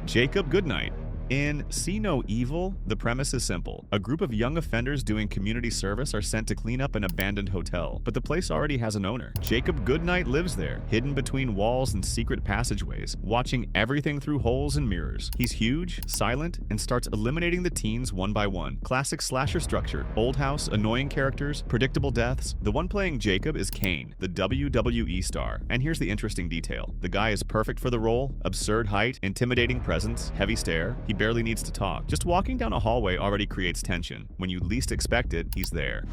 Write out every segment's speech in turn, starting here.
Jacob Goodnight. In See No Evil, the premise is simple. A group of young offenders doing community service are sent to clean up an abandoned hotel, but the place already has an owner. Jacob Goodnight lives there, hidden between walls and secret passageways, watching everything through holes and mirrors. He's huge, silent, and starts eliminating the teens one by one. Classic slasher structure: old house, annoying characters, predictable deaths. The one playing Jacob is Kane, the WWE star. And here's the interesting detail. The guy is perfect for the role: absurd height, intimidating presence, heavy stare. He barely needs to talk. Just walking down a hallway already creates tension. When you least expect it, he's there.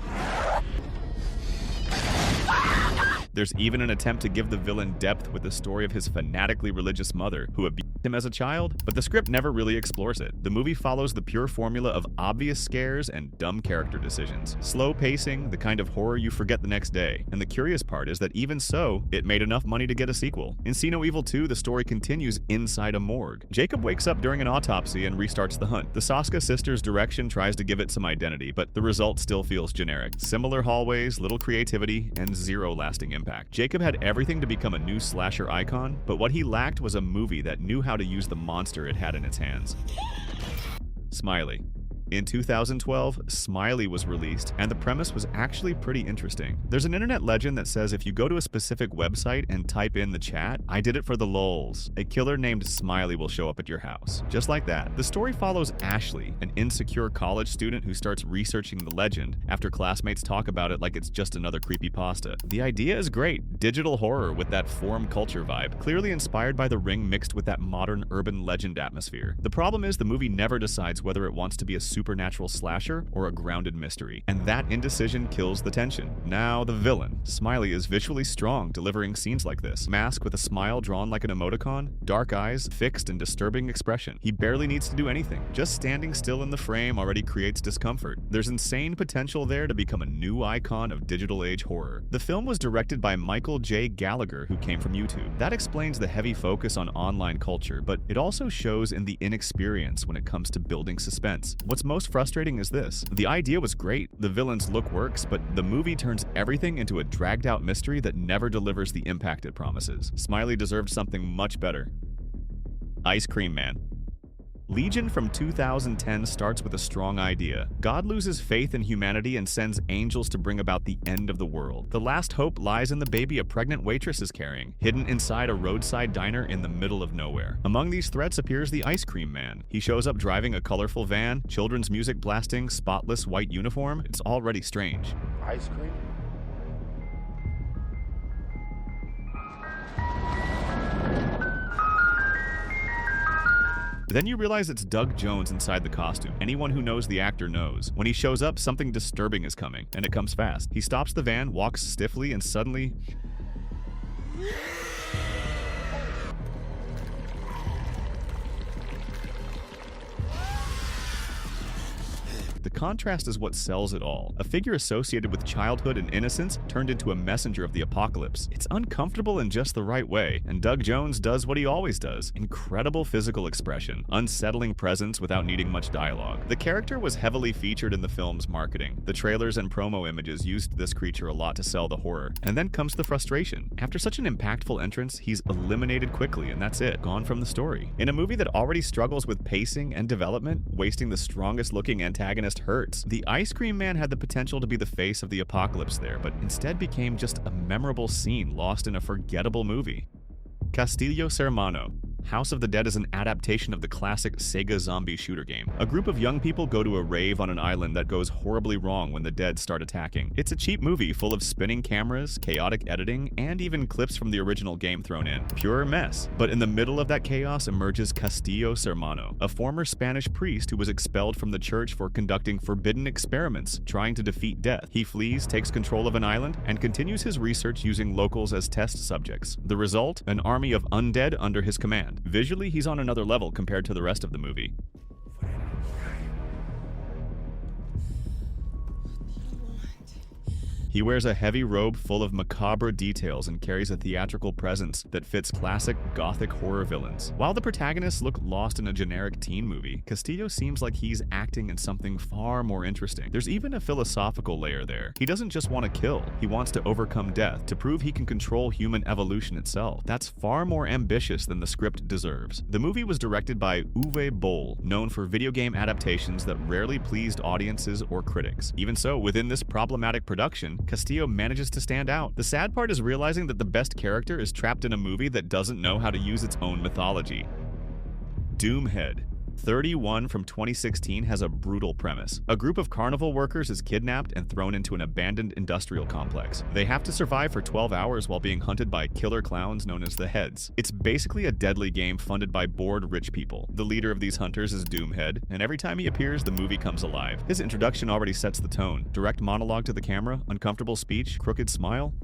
There's even an attempt to give the villain depth with the story of his fanatically religious mother, who abused him as a child, but the script never really explores it. The movie follows the pure formula of obvious scares and dumb character decisions. Slow pacing, the kind of horror you forget the next day. And the curious part is that even so, it made enough money to get a sequel. In See No Evil 2, the story continues inside a morgue. Jacob wakes up during an autopsy and restarts the hunt. The Soska sisters' direction tries to give it some identity, but the result still feels generic. Similar hallways, little creativity, and zero lasting impact. Jacob had everything to become a new slasher icon, but what he lacked was a movie that knew how to use the monster it had in its hands. Smiley. In 2012, Smiley was released, and the premise was actually pretty interesting. There's an internet legend that says if you go to a specific website and type in the chat, "I did it for the lols," a killer named Smiley will show up at your house. Just like that. The story follows Ashley, an insecure college student who starts researching the legend after classmates talk about it like it's just another creepypasta. The idea is great: digital horror with that forum culture vibe, clearly inspired by The Ring mixed with that modern urban legend atmosphere. The problem is the movie never decides whether it wants to be a supernatural slasher or a grounded mystery, and that indecision kills the tension. Now, the villain. Smiley is visually strong, delivering scenes like this. Mask with a smile drawn like an emoticon, dark eyes, fixed and disturbing expression. He barely needs to do anything. Just standing still in the frame already creates discomfort. There's insane potential there to become a new icon of digital age horror. The film was directed by Michael J. Gallagher, who came from YouTube. That explains the heavy focus on online culture, but it also shows in the inexperience when it comes to building suspense. What's most frustrating is this: the idea was great, the villain's look works, but the movie turns everything into a dragged-out mystery that never delivers the impact it promises. Smiley deserved something much better. Ice Cream Man. Legion from 2010 starts with a strong idea. God loses faith in humanity and sends angels to bring about the end of the world. The last hope lies in the baby a pregnant waitress is carrying, hidden inside a roadside diner in the middle of nowhere. Among these threats appears the Ice Cream Man. He shows up driving a colorful van, children's music blasting, spotless white uniform. It's already strange. Ice cream? Then you realize it's Doug Jones inside the costume. Anyone who knows the actor knows. When he shows up, something disturbing is coming, and it comes fast. He stops the van, walks stiffly, and suddenly... The contrast is what sells it all. A figure associated with childhood and innocence turned into a messenger of the apocalypse. It's uncomfortable in just the right way, and Doug Jones does what he always does. Incredible physical expression, unsettling presence without needing much dialogue. The character was heavily featured in the film's marketing. The trailers and promo images used this creature a lot to sell the horror. And then comes the frustration. After such an impactful entrance, he's eliminated quickly, and that's it, gone from the story. In a movie that already struggles with pacing and development, wasting the strongest looking antagonist hurts. The Ice Cream Man had the potential to be the face of the apocalypse there, but instead became just a memorable scene lost in a forgettable movie. Castillo Sermano. House of the Dead is an adaptation of the classic Sega zombie shooter game. A group of young people go to a rave on an island that goes horribly wrong when the dead start attacking. It's a cheap movie full of spinning cameras, chaotic editing, and even clips from the original game thrown in. Pure mess. But in the middle of that chaos emerges Castillo Sermano, a former Spanish priest who was expelled from the church for conducting forbidden experiments, trying to defeat death. He flees, takes control of an island, and continues his research using locals as test subjects. The result? An army of undead under his command. Visually, he's on another level compared to the rest of the movie. He wears a heavy robe full of macabre details and carries a theatrical presence that fits classic gothic horror villains. While the protagonists look lost in a generic teen movie, Castillo seems like he's acting in something far more interesting. There's even a philosophical layer there. He doesn't just want to kill, he wants to overcome death, to prove he can control human evolution itself. That's far more ambitious than the script deserves. The movie was directed by Uwe Boll, known for video game adaptations that rarely pleased audiences or critics. Even so, within this problematic production, Castillo manages to stand out. The sad part is realizing that the best character is trapped in a movie that doesn't know how to use its own mythology. Doomhead. 31 from 2016 has a brutal premise. A group of carnival workers is kidnapped and thrown into an abandoned industrial complex. They have to survive for 12 hours while being hunted by killer clowns known as the Heads. It's basically a deadly game funded by bored rich people. The leader of these hunters is Doomhead, and every time he appears, the movie comes alive. His introduction already sets the tone. Direct monologue to the camera, uncomfortable speech, crooked smile.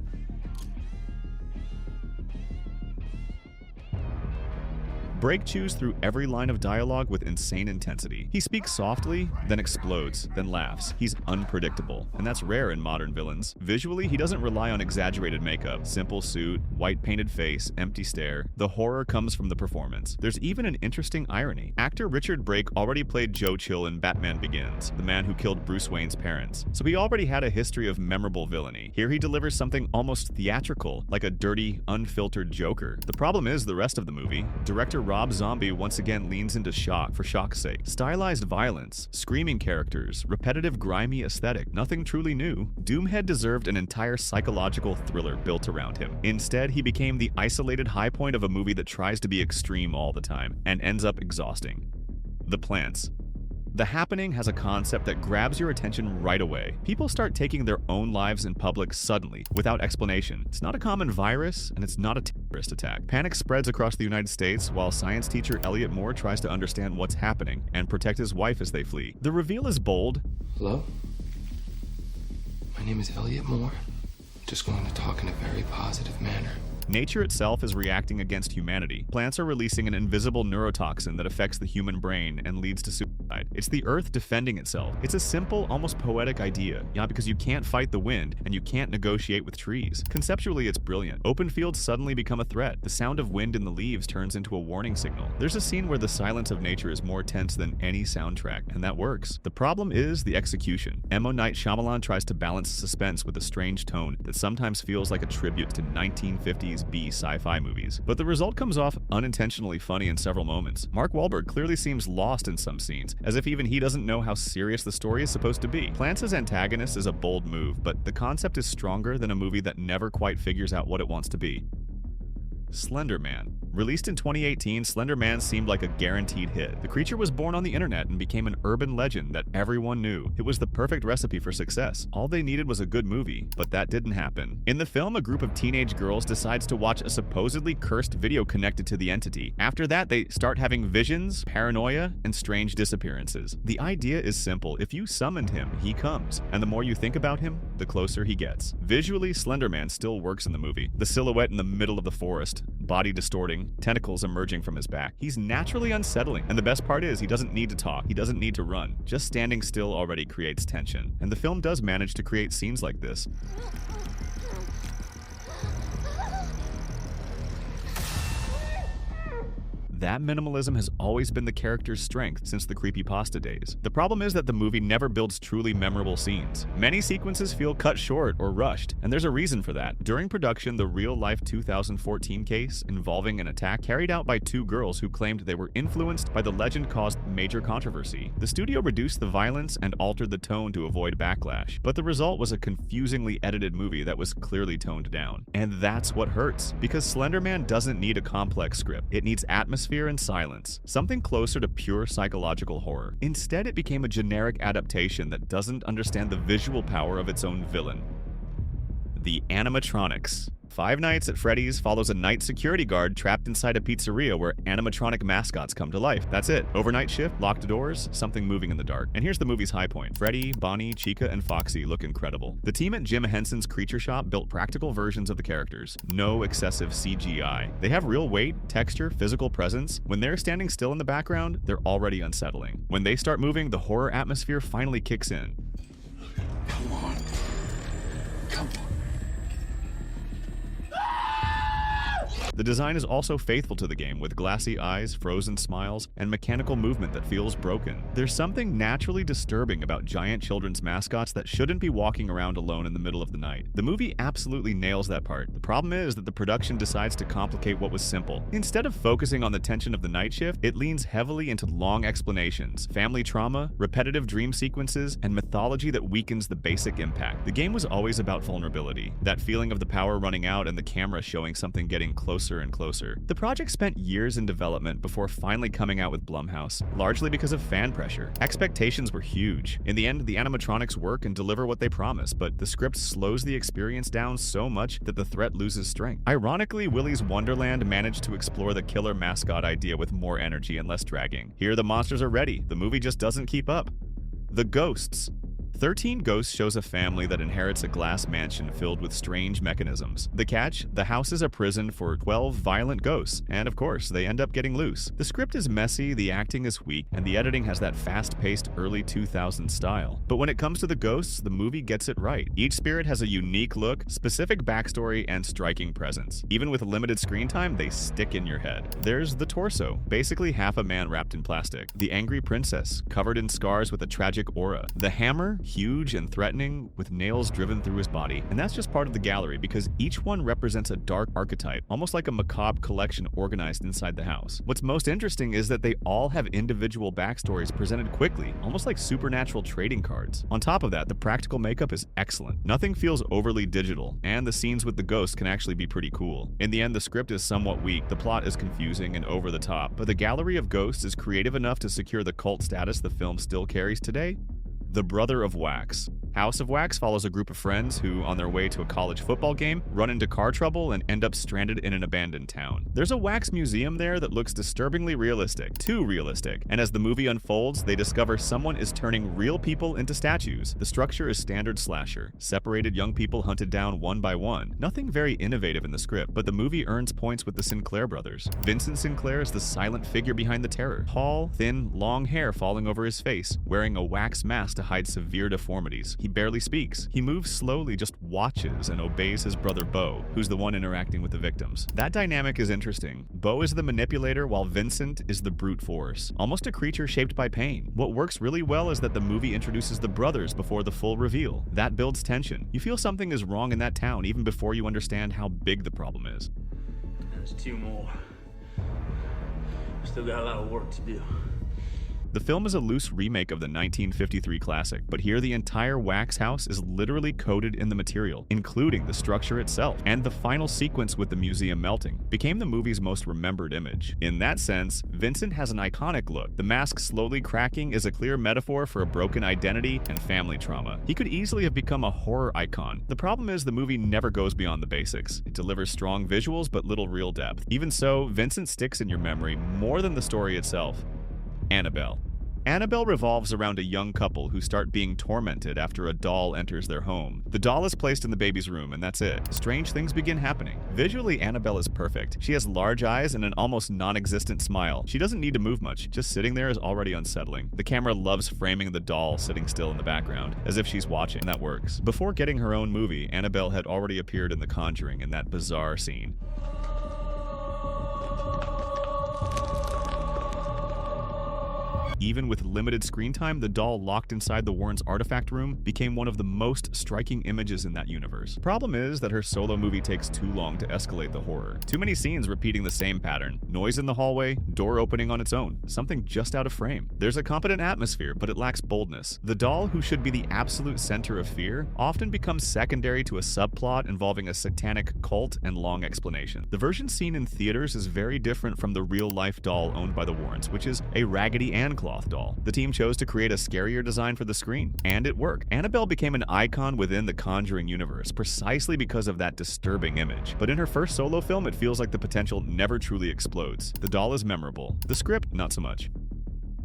Brake chews through every line of dialogue with insane intensity. He speaks softly, then explodes, then laughs. He's unpredictable, and that's rare in modern villains. Visually, he doesn't rely on exaggerated makeup. Simple suit, white painted face, empty stare. The horror comes from the performance. There's even an interesting irony. Actor Richard Brake already played Joe Chill in Batman Begins, the man who killed Bruce Wayne's parents. So he already had a history of memorable villainy. Here he delivers something almost theatrical, like a dirty, unfiltered Joker. The problem is the rest of the movie. Director Rob Zombie once again leans into shock for shock's sake. Stylized violence, screaming characters, repetitive grimy aesthetic, nothing truly new. Doomhead deserved an entire psychological thriller built around him. Instead, he became the isolated high point of a movie that tries to be extreme all the time and ends up exhausting. The Plants. The Happening has a concept that grabs your attention right away. People start taking their own lives in public suddenly, without explanation. It's not a common virus, and it's not a terrorist attack. Panic spreads across the United States while science teacher Elliot Moore tries to understand what's happening and protect his wife as they flee. The reveal is bold. Hello? My name is Elliot Moore. Just going to talk in a very positive manner. Nature itself is reacting against humanity. Plants are releasing an invisible neurotoxin that affects the human brain and leads to suicide. It's the earth defending itself. It's a simple, almost poetic idea. Yeah, because you can't fight the wind and you can't negotiate with trees. Conceptually, it's brilliant. Open fields suddenly become a threat. The sound of wind in the leaves turns into a warning signal. There's a scene where the silence of nature is more tense than any soundtrack, and that works. The problem is the execution. M. Night Shyamalan tries to balance suspense with a strange tone that sometimes feels like a tribute to 1950s B sci-fi movies. But the result comes off unintentionally funny in several moments. Mark Wahlberg clearly seems lost in some scenes, as if even he doesn't know how serious the story is supposed to be. Plants' antagonist is a bold move, but the concept is stronger than a movie that never quite figures out what it wants to be. Slender Man. Released in 2018, Slender Man seemed like a guaranteed hit. The creature was born on the internet and became an urban legend that everyone knew. It was the perfect recipe for success. All they needed was a good movie, but that didn't happen. In the film, a group of teenage girls decides to watch a supposedly cursed video connected to the entity. After that, they start having visions, paranoia, and strange disappearances. The idea is simple. If you summoned him, he comes. And the more you think about him, the closer he gets. Visually, Slender Man still works in the movie. The silhouette in the middle of the forest, body distorting, tentacles emerging from his back. He's naturally unsettling, and the best part is he doesn't need to talk, he doesn't need to run. Just standing still already creates tension, and the film does manage to create scenes like this. That minimalism has always been the character's strength since the creepypasta days. The problem is that the movie never builds truly memorable scenes. Many sequences feel cut short or rushed, and there's a reason for that. During production, the real-life 2014 case involving an attack carried out by two girls who claimed they were influenced by the legend caused major controversy. The studio reduced the violence and altered the tone to avoid backlash, but the result was a confusingly edited movie that was clearly toned down. And that's what hurts, because Slender Man doesn't need a complex script. It needs atmosphere and silence, something closer to pure psychological horror. Instead, it became a generic adaptation that doesn't understand the visual power of its own villain. The Animatronics. Five Nights at Freddy's follows a night security guard trapped inside a pizzeria where animatronic mascots come to life. That's it. Overnight shift, locked doors, something moving in the dark. And here's the movie's high point. Freddy, Bonnie, Chica, and Foxy look incredible. The team at Jim Henson's Creature Shop built practical versions of the characters. No excessive CGI. They have real weight, texture, physical presence. When they're standing still in the background, they're already unsettling. When they start moving, the horror atmosphere finally kicks in. Come on. Come The design is also faithful to the game, with glassy eyes, frozen smiles, and mechanical movement that feels broken. There's something naturally disturbing about giant children's mascots that shouldn't be walking around alone in the middle of the night. The movie absolutely nails that part. The problem is that the production decides to complicate what was simple. Instead of focusing on the tension of the night shift, it leans heavily into long explanations, family trauma, repetitive dream sequences, and mythology that weakens the basic impact. The game was always about vulnerability, that feeling of the power running out and the camera showing something getting closer and closer. The project spent years in development before finally coming out with Blumhouse, largely because of fan pressure. Expectations were huge. In the end, the animatronics work and deliver what they promise, but the script slows the experience down so much that the threat loses strength. Ironically, Willy's Wonderland managed to explore the killer mascot idea with more energy and less dragging. Here, the monsters are ready. The movie just doesn't keep up. The Ghosts. 13 Ghosts shows a family that inherits a glass mansion filled with strange mechanisms. The catch? The house is a prison for 12 violent ghosts, and of course, they end up getting loose. The script is messy, the acting is weak, and the editing has that fast-paced early 2000s style. But when it comes to the ghosts, the movie gets it right. Each spirit has a unique look, specific backstory, and striking presence. Even with limited screen time, they stick in your head. There's the torso, basically half a man wrapped in plastic. The angry princess, covered in scars with a tragic aura. The hammer, huge and threatening, with nails driven through his body. And that's just part of the gallery, because each one represents a dark archetype, almost like a macabre collection organized inside the house. What's most interesting is that they all have individual backstories presented quickly, almost like supernatural trading cards. On top of that, the practical makeup is excellent. Nothing feels overly digital, and the scenes with the ghosts can actually be pretty cool. In the end, the script is somewhat weak, the plot is confusing and over the top, but the gallery of ghosts is creative enough to secure the cult status the film still carries today. The Brother of Wax. House of Wax follows a group of friends who, on their way to a college football game, run into car trouble and end up stranded in an abandoned town. There's a wax museum there that looks disturbingly realistic, too realistic, and as the movie unfolds, they discover someone is turning real people into statues. The structure is standard slasher, separated young people hunted down one by one. Nothing very innovative in the script, but the movie earns points with the Sinclair brothers. Vincent Sinclair is the silent figure behind the terror. Tall, thin, long hair falling over his face, wearing a wax mask to hide severe deformities. He barely speaks. He moves slowly, just watches, and obeys his brother Beau, who's the one interacting with the victims. That dynamic is interesting. Beau is the manipulator while Vincent is the brute force, almost a creature shaped by pain. What works really well is that the movie introduces the brothers before the full reveal. That builds tension. You feel something is wrong in that town even before you understand how big the problem is. There's 2 more. Still got a lot of work to do. The film is a loose remake of the 1953 classic, but here the entire wax house is literally coated in the material, including the structure itself, and the final sequence with the museum melting became the movie's most remembered image. In that sense, Vincent has an iconic look. The mask slowly cracking is a clear metaphor for a broken identity and family trauma. He could easily have become a horror icon. The problem is the movie never goes beyond the basics. It delivers strong visuals but little real depth. Even so, Vincent sticks in your memory more than the story itself. Annabelle. Annabelle revolves around a young couple who start being tormented after a doll enters their home. The doll is placed in the baby's room, and that's it. Strange things begin happening. Visually, Annabelle is perfect. She has large eyes and an almost non-existent smile. She doesn't need to move much. Just sitting there is already unsettling. The camera loves framing the doll sitting still in the background, as if she's watching, and that works. Before getting her own movie, Annabelle had already appeared in The Conjuring in that bizarre scene. Even with limited screen time, the doll locked inside the Warrens' artifact room became one of the most striking images in that universe. Problem is that her solo movie takes too long to escalate the horror. Too many scenes repeating the same pattern. Noise in the hallway, door opening on its own, something just out of frame. There's a competent atmosphere, but it lacks boldness. The doll, who should be the absolute center of fear, often becomes secondary to a subplot involving a satanic cult and long explanation. The version seen in theaters is very different from the real-life doll owned by the Warrens, which is a Raggedy Ann cloth doll. The team chose to create a scarier design for the screen, and it worked. Annabelle became an icon within the Conjuring universe precisely because of that disturbing image. But in her first solo film, it feels like the potential never truly explodes. The doll is memorable. The script, not so much.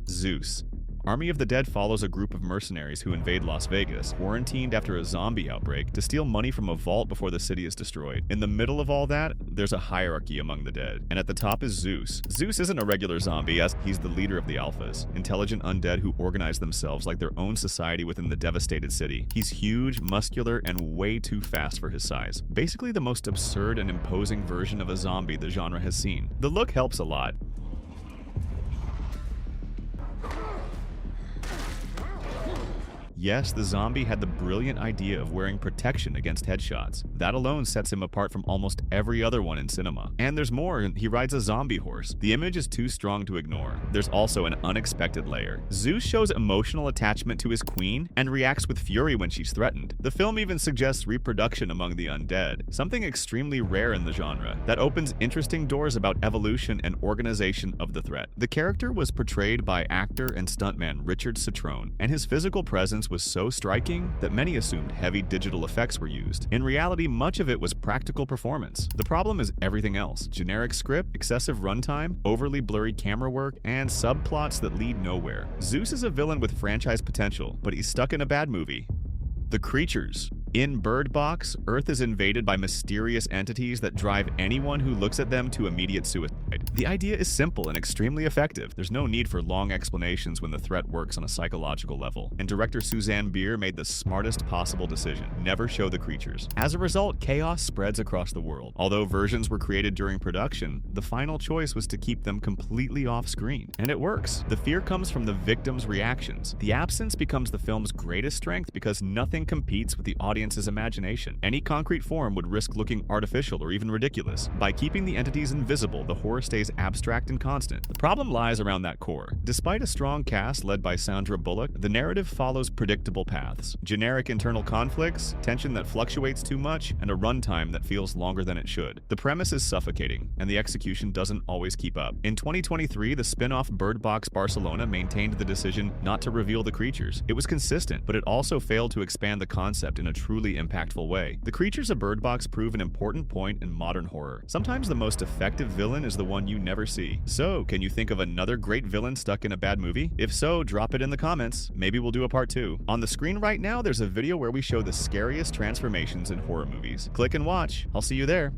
Zeus. Army of the Dead follows a group of mercenaries who invade Las Vegas, quarantined after a zombie outbreak, to steal money from a vault before the city is destroyed. In the middle of all that, there's a hierarchy among the dead, and at the top is Zeus. Zeus isn't a regular zombie, as he's the leader of the Alphas, intelligent undead who organize themselves like their own society within the devastated city. He's huge, muscular, and way too fast for his size. Basically the most absurd and imposing version of a zombie the genre has seen. The look helps a lot. Yes, the zombie had the brilliant idea of wearing protection against headshots. That alone sets him apart from almost every other one in cinema. And there's more, he rides a zombie horse. The image is too strong to ignore. There's also an unexpected layer. Zeus shows emotional attachment to his queen and reacts with fury when she's threatened. The film even suggests reproduction among the undead, something extremely rare in the genre, that opens interesting doors about evolution and organization of the threat. The character was portrayed by actor and stuntman Richard Citrone, and his physical presence was so striking that many assumed heavy digital effects were used. In reality, much of it was practical performance. The problem is everything else: generic script, excessive runtime, overly blurry camera work, and subplots that lead nowhere. Zeus is a villain with franchise potential, but he's stuck in a bad movie. The Creatures. In Bird Box, Earth is invaded by mysterious entities that drive anyone who looks at them to immediate suicide. The idea is simple and extremely effective. There's no need for long explanations when the threat works on a psychological level, and director Suzanne Bier made the smartest possible decision: never show the creatures. As a result, chaos spreads across the world. Although versions were created during production, the final choice was to keep them completely off screen. And it works. The fear comes from the victims' reactions. The absence becomes the film's greatest strength because nothing competes with the audience's imagination. Any concrete form would risk looking artificial or even ridiculous. By keeping the entities invisible, the horror stays abstract and constant. The problem lies around that core. Despite a strong cast led by Sandra Bullock, the narrative follows predictable paths: generic internal conflicts, tension that fluctuates too much, and a runtime that feels longer than it should. The premise is suffocating, and the execution doesn't always keep up. In 2023, the spin-off Bird Box Barcelona maintained the decision not to reveal the creatures. It was consistent, but it also failed to expand the concept in a truly impactful way. The creatures of Bird Box prove an important point in modern horror. Sometimes the most effective villain is the one you never see. So, can you think of another great villain stuck in a bad movie? If so, drop it in the comments. Maybe we'll do a part 2. On the screen right now, there's a video where we show the scariest transformations in horror movies. Click and watch. I'll see you there.